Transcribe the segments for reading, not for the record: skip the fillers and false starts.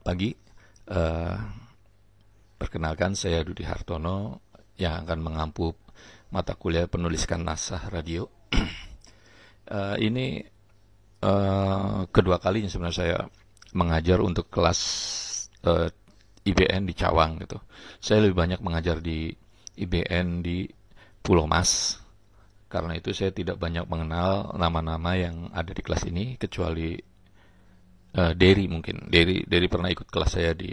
pagi. Eh, Perkenalkan, saya Dudi Hartono yang akan mengampu mata kuliah penulisan naskah radio. Ini kedua kalinya sebenarnya saya mengajar untuk kelas eh, IBN di Cawang gitu. Saya lebih banyak mengajar di IBN di Pulau Mas. Karena itu saya tidak banyak mengenal nama-nama yang ada di kelas ini kecuali Derry mungkin. Derry pernah ikut kelas saya di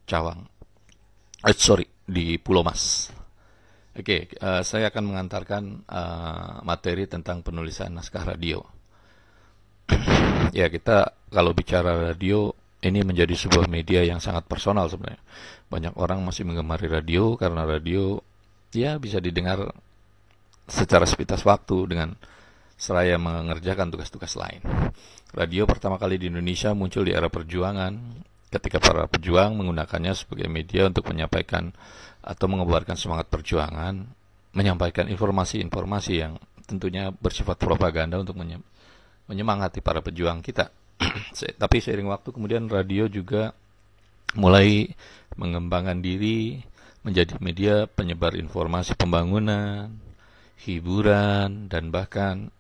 Cawang. Sorry, di Pulau Mas. Oke, saya akan mengantarkan materi tentang penulisan naskah radio. Ya, kita kalau bicara radio, ini menjadi sebuah media yang sangat personal sebenarnya. Banyak orang masih menggemari radio karena radio ya bisa didengar secara sepintas waktu dengan seraya mengerjakan tugas-tugas lain. Radio pertama kali di Indonesia muncul di era perjuangan ketika para pejuang menggunakannya sebagai media untuk menyampaikan atau mengeluarkan semangat perjuangan, menyampaikan informasi-informasi yang tentunya bersifat propaganda untuk menyemangati para pejuang kita. Tapi seiring waktu kemudian radio juga mulai mengembangkan diri menjadi media penyebar informasi pembangunan, hiburan, dan bahkan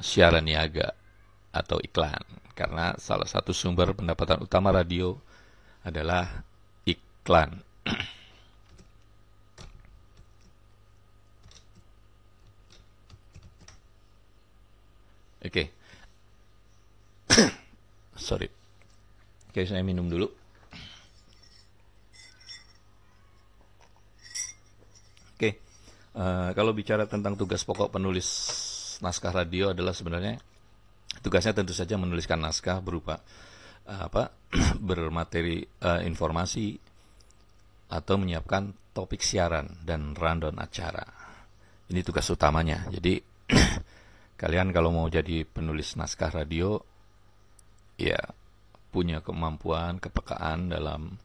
siaran niaga atau iklan. Karena salah satu sumber pendapatan utama radio adalah iklan. Oke. Sorry. Oke, saya minum dulu. Oke. Kalau bicara tentang tugas pokok penulis naskah radio adalah sebenarnya tugasnya tentu saja menuliskan naskah berupa bermateri informasi atau menyiapkan topik siaran dan rundown acara. Ini tugas utamanya. Jadi kalian kalau mau jadi penulis naskah radio, ya punya kemampuan, kepekaan dalam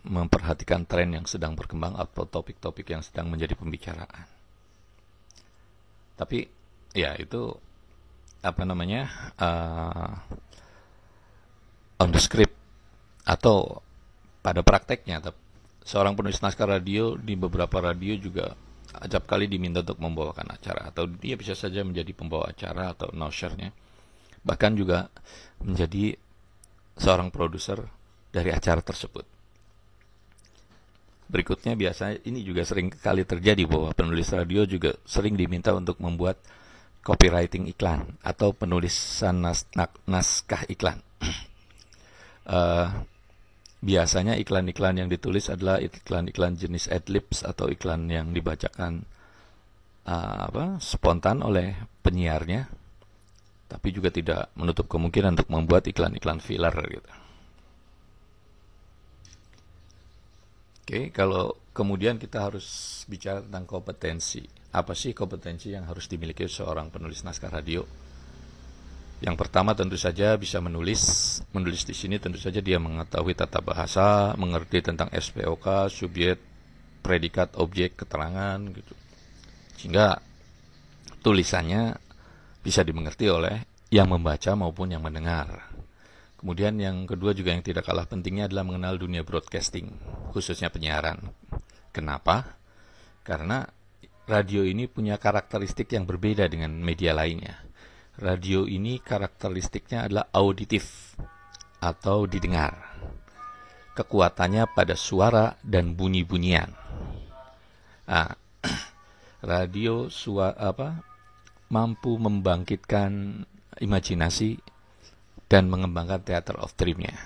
memperhatikan tren yang sedang berkembang atau topik-topik yang sedang menjadi pembicaraan. Tapi ya itu on the script atau pada prakteknya. Seorang penulis naskah radio di beberapa radio juga acap kali diminta untuk membawakan acara, atau dia bisa saja menjadi pembawa acara atau announcer-nya, bahkan juga menjadi seorang produser dari acara tersebut. Berikutnya biasanya ini juga sering kali terjadi bahwa penulis radio juga sering diminta untuk membuat copywriting iklan atau penulisan naskah iklan. Biasanya iklan-iklan yang ditulis adalah iklan-iklan jenis adlibs atau iklan yang dibacakan spontan oleh penyiarnya, tapi juga tidak menutup kemungkinan untuk membuat iklan-iklan filler gitu. Oke, kalau kemudian kita harus bicara tentang kompetensi. Apa sih kompetensi yang harus dimiliki seorang penulis naskah radio? Yang pertama tentu saja bisa menulis. Menulis di sini tentu saja dia mengetahui tata bahasa, mengerti tentang SPOK, subjek, predikat, objek, keterangan gitu. Sehingga tulisannya bisa dimengerti oleh yang membaca maupun yang mendengar. Kemudian yang kedua juga yang tidak kalah pentingnya adalah mengenal dunia broadcasting, khususnya penyiaran. Kenapa? Karena radio ini punya karakteristik yang berbeda dengan media lainnya. Radio ini karakteristiknya adalah auditif atau didengar. Kekuatannya pada suara dan bunyi-bunyian. Radio mampu membangkitkan imajinasi dan mengembangkan theater of dream-nya.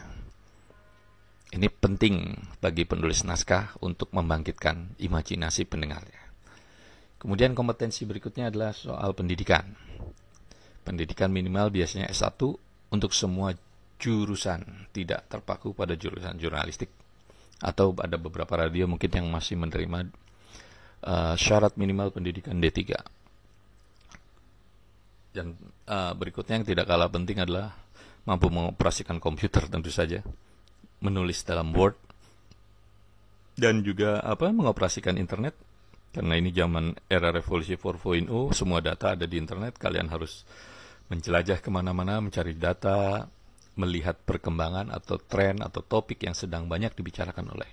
Ini penting bagi penulis naskah untuk membangkitkan imajinasi pendengarnya. Kemudian kompetensi berikutnya adalah soal pendidikan. Pendidikan minimal biasanya S1 untuk semua jurusan, tidak terpaku pada jurusan jurnalistik. Atau ada beberapa radio mungkin yang masih menerima syarat minimal pendidikan D3. Dan berikutnya yang tidak kalah penting adalah mampu mengoperasikan komputer tentu saja, menulis dalam Word, dan juga mengoperasikan internet. Karena ini zaman era revolusi 4.0, semua data ada di internet. Kalian harus menjelajah kemana-mana, mencari data, melihat perkembangan atau tren atau topik yang sedang banyak dibicarakan oleh.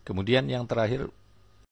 Kemudian yang terakhir,